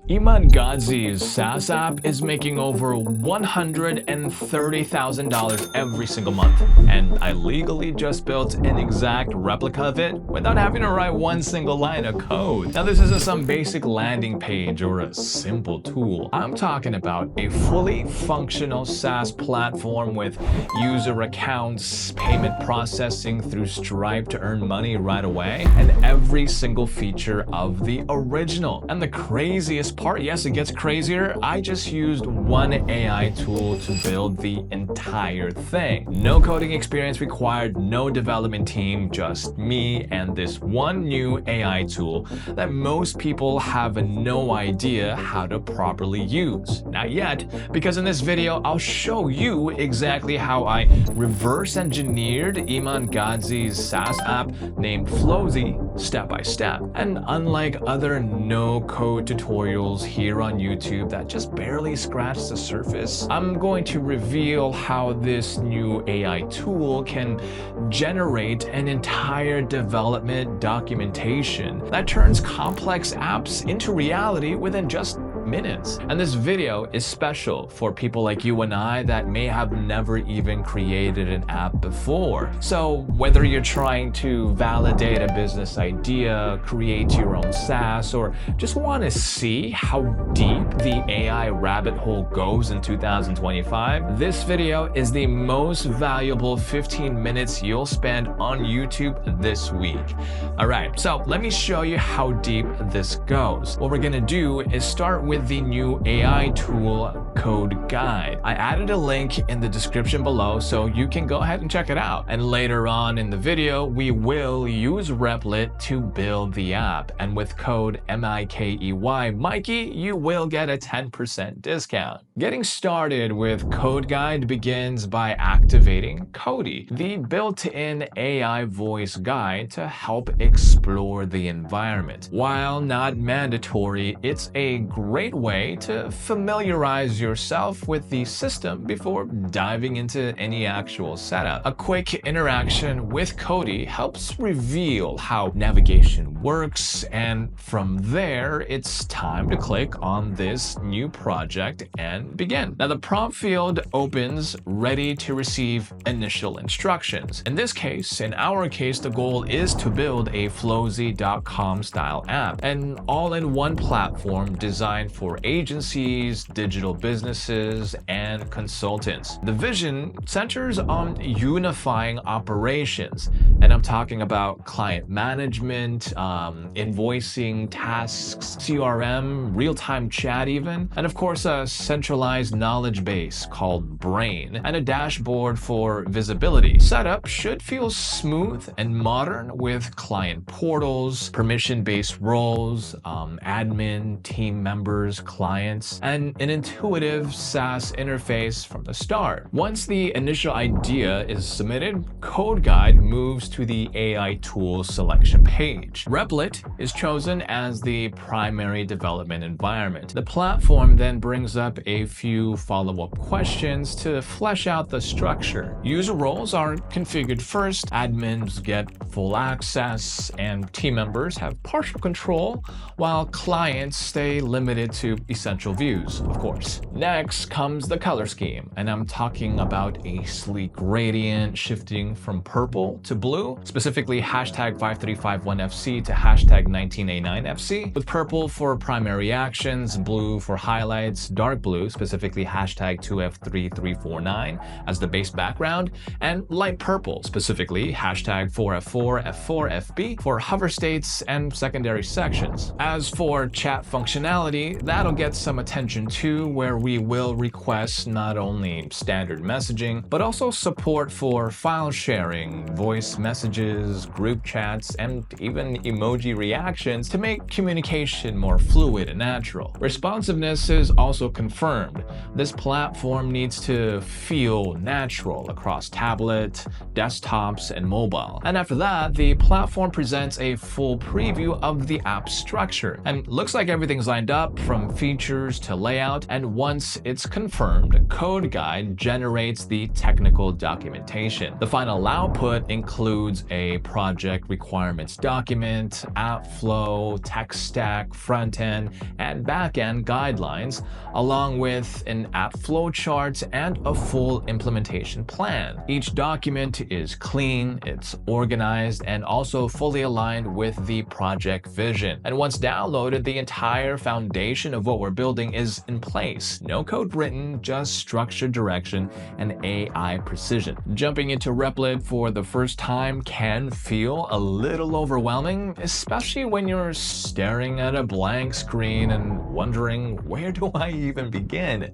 Iman Gadzhi's SaaS app is making over $130,000 every single month, and I legally just built an exact replica of it without having to write one single line of code. Now, this isn't some basic landing page or a simple tool. I'm talking about a fully functional SaaS platform with user accounts, payment processing through Stripe to earn money right away, and every single feature of the original. And the craziest part, yes, it gets crazier, I just used one AI tool to build the entire thing. No coding experience required, no development team, just me and this one new AI tool that most people have no idea how to properly use. Not yet, because in this video, I'll show you exactly how I reverse engineered Iman Gadzhi's SaaS app named Finalizing step by step. And unlike other no-code tutorials here on YouTube that just barely scratch the surface, I'm going to reveal how this new AI tool can generate an entire development documentation that turns complex apps into reality within just minutes. And this video is special for people like you and I that may have never even created an app before. So whether you're trying to validate a business idea, create your own SaaS, or just want to see how deep the AI rabbit hole goes in 2025, this video is the most valuable 15 minutes you'll spend on YouTube this week. All right, so let me show you how deep this goes. What we're gonna do is start with the new AI tool code guide. I added a link in the description below so you can go ahead and check it out. And later on in the video, we will use Replit to build the app. And with code MIKEY, Mikey, you will get a 10% discount. Getting started with code guide begins by activating Cody, the built-in AI voice guide to help explore the environment. While not mandatory, it's a great way to familiarize yourself with the system before diving into any actual setup. A quick interaction with Cody helps reveal how navigation works, and from there, it's time to click on this new project and begin. Now, the prompt field opens ready to receive initial instructions. In this case, in our case, the goal is to build a Flowzy.com style app, an all-in-one platform designed for agencies, digital businesses, and consultants. The vision centers on unifying operations, and I'm talking about client management, invoicing, tasks, CRM, real-time chat even, and of course a centralized knowledge base called Brain, and a dashboard for visibility. Setup should feel smooth and modern with client portals, permission-based roles, admin, team members, clients, and an intuitive SaaS interface from the start. Once the initial idea is submitted, Code Guide moves to the AI tool selection page. Replit is chosen as the primary development environment. The platform then brings up a few follow-up questions to flesh out the structure. User roles are configured first, admins get full access, and team members have partial control, while clients stay limited to essential views, of course. Next comes the color scheme, and I'm talking about a sleek gradient shifting from purple to blue, specifically hashtag 5351FC to hashtag 19A9FC, with purple for primary actions, blue for highlights, dark blue, specifically hashtag 2F3349 as the base background, and light purple, specifically hashtag 4F4F4FB for hover states and secondary sections. As for chat functionality, that'll get some attention too, where we will request not only standard messaging, but also support for file sharing, voice messages, group chats, and even emoji reactions to make communication more fluid and natural. Responsiveness is also confirmed. This platform needs to feel natural across tablet, desktops, and mobile. And after that, the platform presents a full preview of the app structure. And looks like everything's lined up, from features to layout, and once it's confirmed, Code Guide generates the technical documentation. The final output includes a project requirements document, app flow, tech stack, front-end, and back-end guidelines, along with an app flowchart and a full implementation plan. Each document is clean, it's organized, and also fully aligned with the project vision. And once downloaded, the entire foundation of what we're building is in place. No code written, just structured direction and AI precision. Jumping into Replit for the first time can feel a little overwhelming, especially when you're staring at a blank screen and wondering, where do I even begin?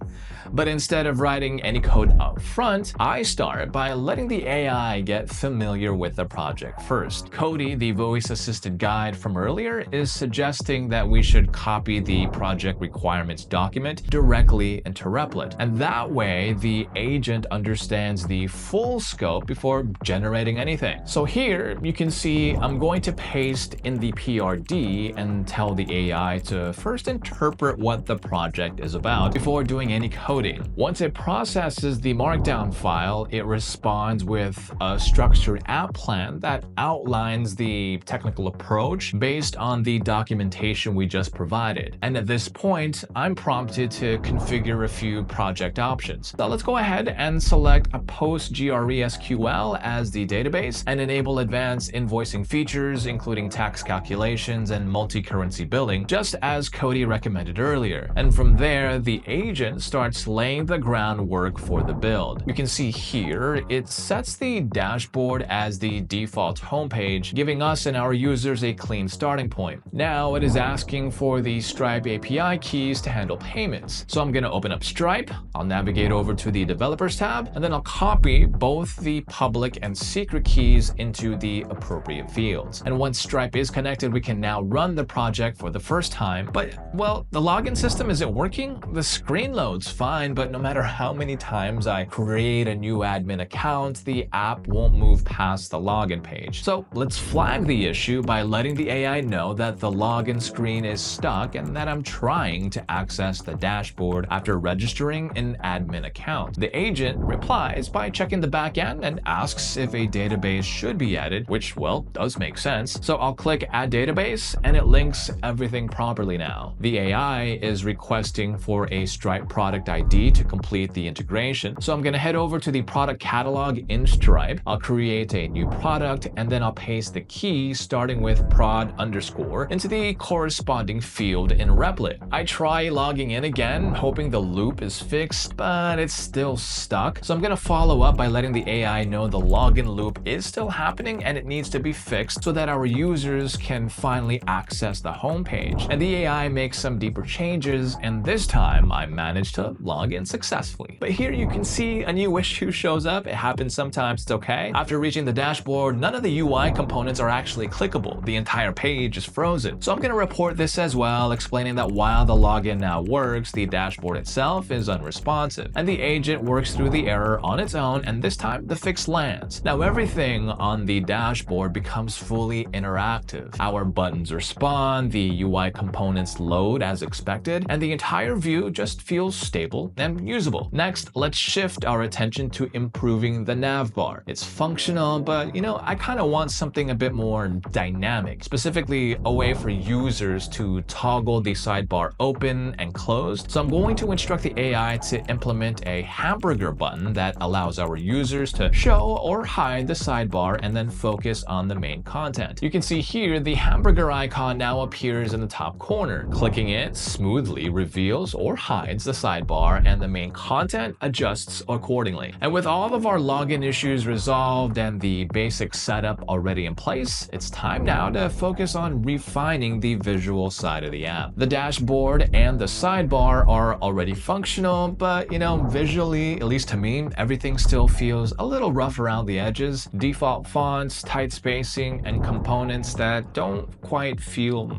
But instead of writing any code up front, I start by letting the AI get familiar with the project first. Cody, the voice-assisted guide from earlier, is suggesting that we should copy the project requirements document directly into Replit. And that way, the agent understands the full scope before generating anything. So here, you can see I'm going to paste in the PRD and tell the AI to first interpret what the project is about before doing any coding. Once it processes the markdown file, it responds with a structured app plan that outlines the technical approach based on the documentation we just provided. And at this point, I'm prompted to configure a few project options. So let's go ahead and select a PostgreSQL as the database and enable advanced invoicing features, including tax calculations and multi-currency billing, just as Cody recommended earlier. And from there, the agent starts laying the groundwork for the build. You can see here, it sets the dashboard as the default homepage, giving us and our users a clean starting point. Now it is asking for the Stripe API keys to handle payments. So I'm going to open up Stripe, I'll navigate over to the Developers tab, and then I'll copy both the public and secret keys into the appropriate fields. And once Stripe is connected, we can now run the project for the first time. But, well, the login system isn't working. The screen loads fine, but no matter how many times I create a new admin account, the app won't move past the login page. So let's flag the issue by letting the AI know that the login screen is stuck and that I'm trying to access the dashboard after registering an admin account. The agent replies by checking the backend and asks if a database should be added, which, well, does make sense. So I'll click Add Database and it links everything properly now. The AI is requesting for a Stripe product ID to complete the integration. So I'm going to head over to the product catalog in Stripe. I'll create a new product and then I'll paste the key starting with prod underscore into the corresponding field in Replit. I try logging in again, hoping the loop is fixed, but it's still stuck. So I'm going to follow up by letting the AI know the login loop is still happening and it needs to be fixed so that our users can finally access the homepage. And the AI makes some deeper changes, and this time I managed to log in successfully. But here you can see a new issue shows up. It happens sometimes, it's okay. After reaching the dashboard, none of the UI components are actually clickable. The entire page is frozen. So I'm going to report this as well, explaining that while the login now works, the dashboard itself is unresponsive. And the agent works through the error on its own, and this time the fix lands. Now everything on the dashboard becomes fully interactive. Our buttons respond, the UI components load as expected, and the entire view just feels stable and usable. Next, let's shift our attention to improving the nav bar. It's functional, but I kind of want something a bit more dynamic, specifically a way for users to toggle the sidebar open and closed. So I'm going to instruct the AI to implement a hamburger button that allows our users to show or hide the sidebar and then focus on the main content. You can see here the hamburger icon now appears in the top corner. Clicking it smoothly reveals or hides the sidebar, and the main content adjusts accordingly. And with all of our login issues resolved and the basic setup already in place, it's time now to focus on refining the visual side of the app. The dashboard and the sidebar are already functional, but visually, at least to me, everything still feels a little rough around the edges. Default fonts, tight spacing, and components that don't quite feel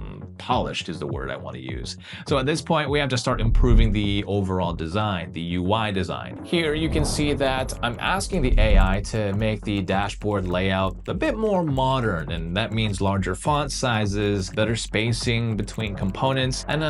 polished is the word I want to use. So at this point, we have to start improving the overall design, the UI design. Here you can see that I'm asking the AI to make the dashboard layout a bit more modern, and that means larger font sizes, better spacing between components, and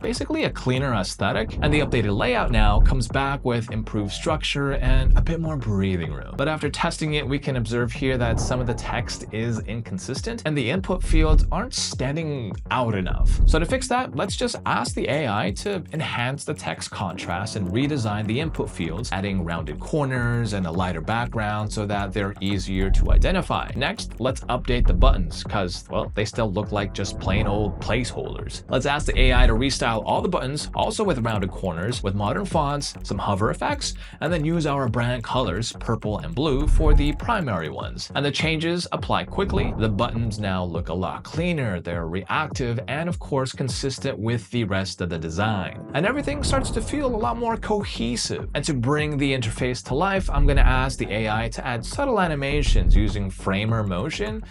basically a cleaner aesthetic. And the updated layout now comes back with improved structure and a bit more breathing room. But after testing it, we can observe here that some of the text is inconsistent and the input fields aren't standing out enough. So to fix that, let's just ask the AI to enhance the text contrast and redesign the input fields, adding rounded corners and a lighter background so that they're easier to identify. Next, let's update the buttons because, well, they still look like just plain old placeholders. Let's ask the AI to restyle all the buttons, also with rounded corners, with modern fonts, some hover effects, and then use our brand colors, purple and blue, for the primary ones. And the changes apply quickly. The buttons now look a lot cleaner, they're reactive, and of course consistent with the rest of the design. And everything starts to feel a lot more cohesive. And to bring the interface to life, I'm going to ask the AI to add subtle animations using framer motion,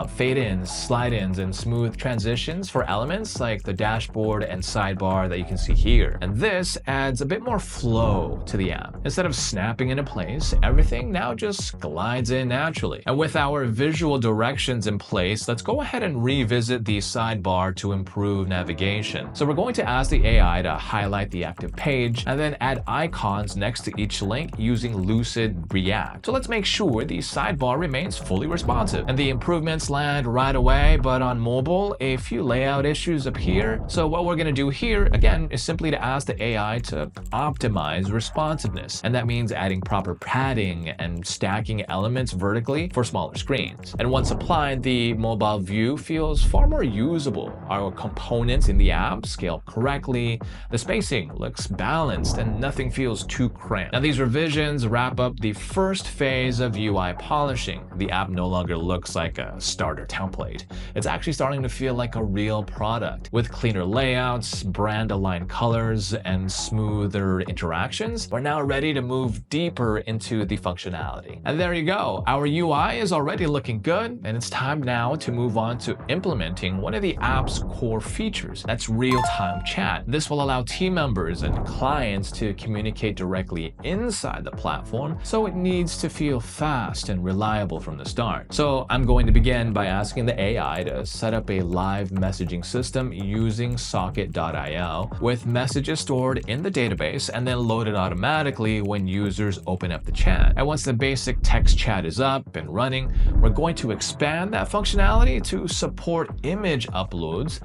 fade-ins, slide-ins, and smooth transitions for elements like the dashboard and sidebar that you can see here. And this adds a bit more flow to the app. Instead of snapping into place, everything now just glides in naturally. And with our visual directions in place, let's go ahead and revisit the sidebar to improve navigation. So we're going to ask the AI to highlight the active page and then add icons next to each link using Lucid React. So let's make sure the sidebar remains fully responsive. And the improvements land right away, but on mobile, a few layout issues appear. So what we're going to do here, again, is simply to ask the AI to optimize responsiveness. And that means adding proper padding and stacking elements vertically for smaller screens. And once applied, the mobile view feels far more usable. Our components in the app scale correctly, the spacing looks balanced, and nothing feels too cramped. Now these revisions wrap up the first phase of UI polishing. The app no longer looks like a starter template. It's actually starting to feel like a real product. With cleaner layouts, brand-aligned colors, and smoother interactions, we're now ready to move deeper into the functionality. And there you go. Our UI is already looking good, and it's time now to move on to implementing one of the app's core features. That's real-time chat. This will allow team members and clients to communicate directly inside the platform, so it needs to feel fast and reliable from the start. So I'm going to begin by asking the AI to set up a live messaging system using socket.io with messages stored in the database and then loaded automatically when users open up the chat. And once the basic text chat is up and running, we're going to expand that functionality to support image uploads,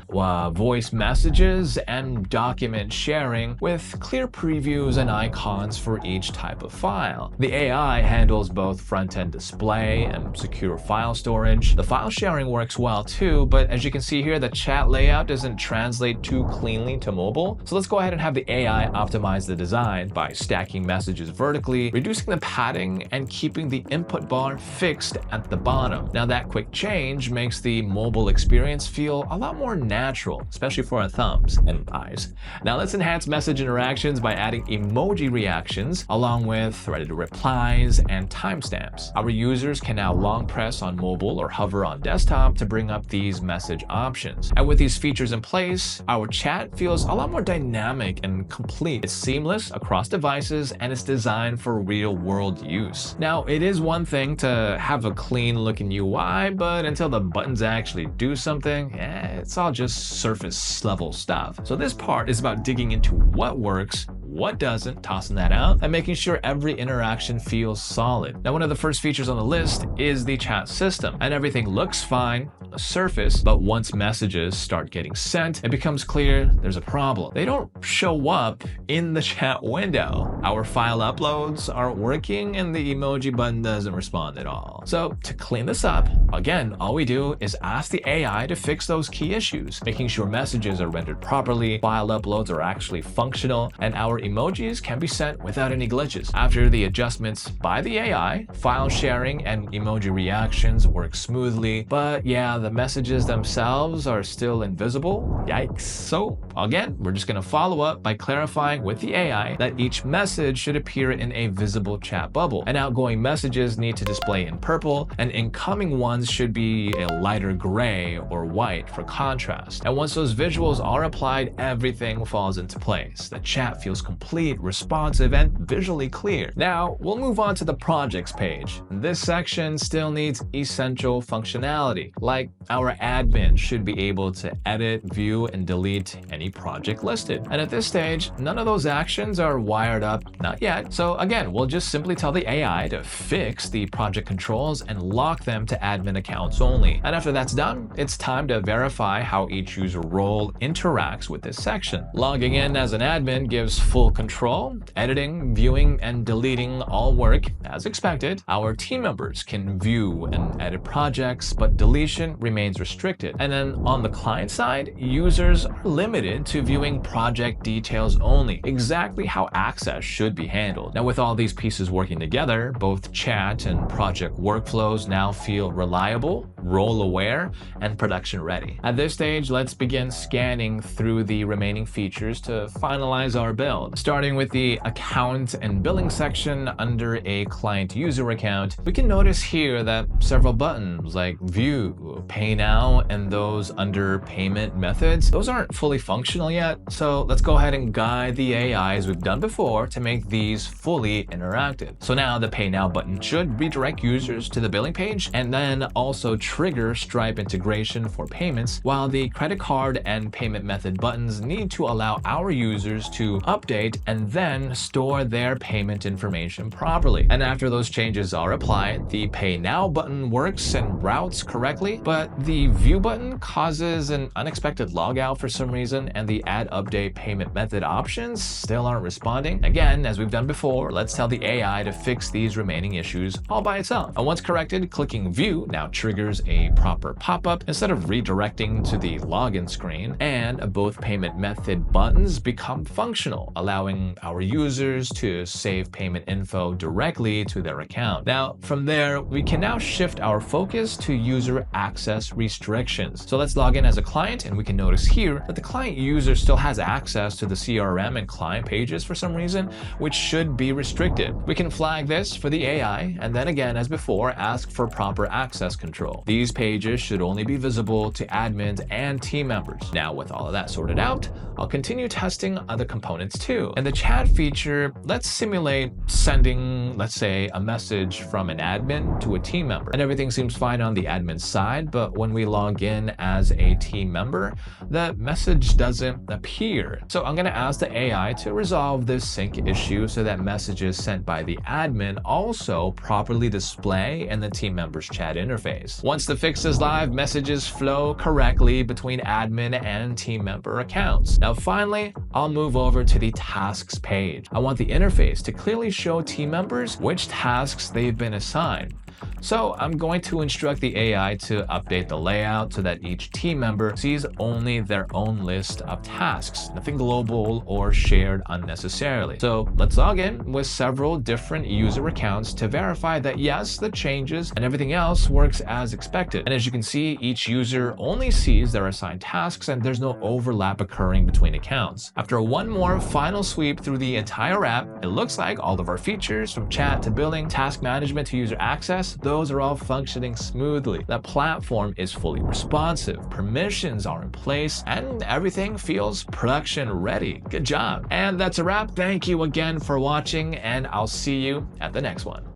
voice messages, and document sharing with clear previews and icons for each type of file. The AI handles both front-end display and secure file storage. The file sharing works well too, but as you can see here, the chat layout doesn't translate too cleanly to mobile. So let's go ahead and have the AI optimize the design by stacking messages vertically, reducing the padding, and keeping the input bar fixed at the bottom. Now that quick change makes the mobile experience feel a lot more natural, especially for our thumbs and eyes. Now let's enhance message interactions by adding emoji reactions along with threaded replies and timestamps. Our users can now long press on mobile or hover on desktop to bring up these message options. And with these features in place, our chat feels a lot more dynamic and complete. It's seamless across devices and it's designed for real-world use. Now, it is one thing to have a clean-looking UI, but until the buttons actually do something, it's all just surface-level stuff. So this part is about digging into what works, what doesn't, tossing that out, and making sure every interaction feels solid. Now, one of the first features on the list is the chat system, and everything looks fine on the surface, but once messages start getting sent, it becomes clear there's a problem. They don't show up in the chat window. Our file uploads aren't working, and the emoji button doesn't respond at all. So to clean this up, again, all we do is ask the AI to fix those key issues, making sure messages are rendered properly, file uploads are actually functional, and our emojis can be sent without any glitches. After the adjustments by the AI, file sharing and emoji reactions work smoothly, but yeah, the messages themselves are still invisible. Yikes. So again, we're just going to follow up by clarifying with the AI that each message message should appear in a visible chat bubble, and outgoing messages need to display in purple, and incoming ones should be a lighter gray or white for contrast. And once those visuals are applied, everything falls into place. The chat feels complete, responsive, and visually clear. Now, we'll move on to the projects page. This section still needs essential functionality, like our admin should be able to edit, view, and delete any project listed. And at this stage, none of those actions are wired up, not yet. So again, we'll just simply tell the AI to fix the project controls and lock them to admin accounts only. And after that's done, it's time to verify how each user role interacts with this section. Logging in as an admin gives full control. Editing, viewing, and deleting all work as expected. Our team members can view and edit projects, but deletion remains restricted. And then on the client side, users are limited to viewing project details only, exactly how access should be handled. Now, with all these pieces working together, both chat and project workflows now feel reliable, role-aware, and production-ready. At this stage, let's begin scanning through the remaining features to finalize our build. Starting with the account and billing section under a client user account, we can notice here that several buttons like View, Pay Now, and those under Payment Methods, those aren't fully functional yet. So let's go ahead and guide the AI as we've done before to make these fully interactive. So now the Pay Now button should redirect users to the billing page and then also trigger Stripe integration for payments, while the credit card and payment method buttons need to allow our users to update and then store their payment information properly. And after those changes are applied, the Pay Now button works and routes correctly, but the View button causes an unexpected logout for some reason, and the Add Update Payment Method options still aren't responding. Again, as we've done before, let's tell the AI to fix these remaining issues all by itself. And once corrected, clicking View now triggers a proper pop-up instead of redirecting to the login screen, and both payment method buttons become functional, allowing our users to save payment info directly to their account. Now, from there, we can now shift our focus to user access restrictions. So let's log in as a client, and we can notice here that the client user still has access to the CRM and client pages for some reason, which should be restricted. We can flag this for the AI, and then again, as before, ask for proper access control. These pages should only be visible to admins and team members. Now, with all of that sorted out, I'll continue testing other components too. In the chat feature, let's simulate sending, let's say, a message from an admin to a team member. And everything seems fine on the admin side, but when we log in as a team member, the message doesn't appear. So I'm going to ask the AI to resolve this sync issue so that messages sent by the admin also properly display in the team member's chat interface. Once the fix is live, messages flow correctly between admin and team member accounts. Now finally, I'll move over to the tasks page. I want the interface to clearly show team members which tasks they've been assigned. So I'm going to instruct the AI to update the layout so that each team member sees only their own list of tasks, nothing global or shared unnecessarily. So let's log in with several different user accounts to verify that yes, the changes and everything else works as expected. And as you can see, each user only sees their assigned tasks and there's no overlap occurring between accounts. After one more final sweep through the entire app, it looks like all of our features from chat to billing, task management to user access, those are all functioning smoothly. The platform is fully responsive, permissions are in place, and everything feels production ready. Good job. And that's a wrap. Thank you again for watching, and I'll see you at the next one.